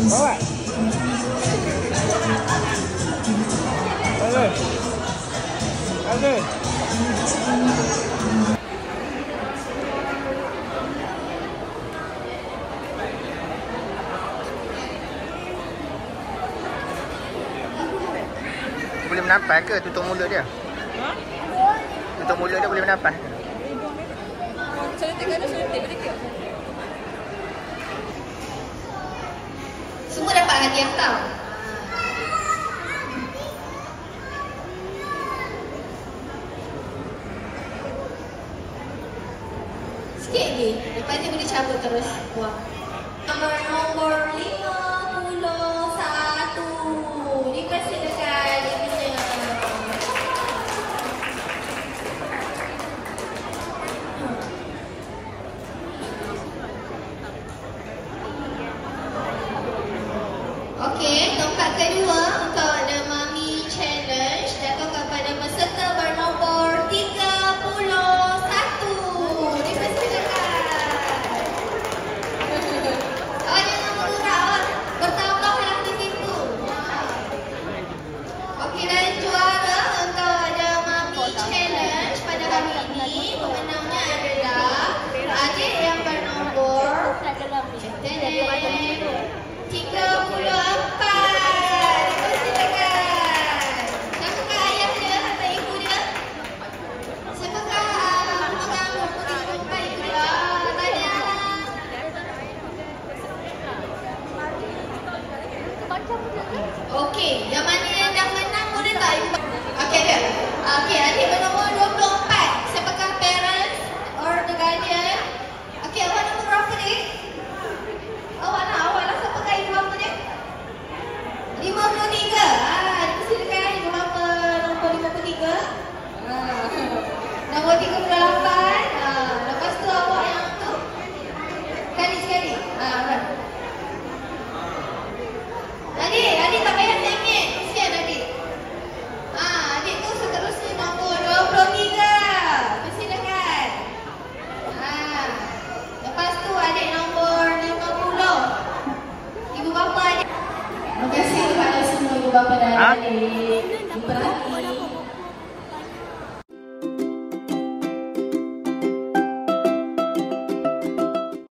Bawa. Ada. Ada. Boleh menampas ke tutup mulut dia? Ha? Tutup mulut dia boleh menampas? Suntik ada suntik boleh ke? Semua dapat hadiah tau. Sikit lagi. Lepas ni boleh cabut terus buang. Nombor 51. Dipersilakan ibunya. Okey, tempat kedua untuk The Mummy Challenge jatuh kepada peserta bernombor 31. Dipersilakan. Awak jangan bergerak, bertambahlah di situ. Okey, dan juara untuk The Mummy Challenge pada hari ini, pemenangnya adalah adik yang bernombor 34. Silakan. Siapakah ayah dia atau ibu dia? Siapakah pemegang nombor 34 ibu dia? Tanya. Okey, yang mana yang dah menang boleh tak ibu? Okey ada. Okey, adik bernombor 24. Siapakah parents or the guardian? Okey, awak nombor berapa ni? Awak lah siapakah ibu bapa dia? 53. Dipersilakan ibu bapa nombor 53. Nombor 38. Lepas tu awak yang tu. Sekali. Adik tak payah sengit. Kesian adik. Adik tu seterusnya nombor 23. Persilakan. Lepas tu adik nombor 50. Ibu bapa adik. Terima kasih kepada semua ibu bapa dan adik. Diperhati.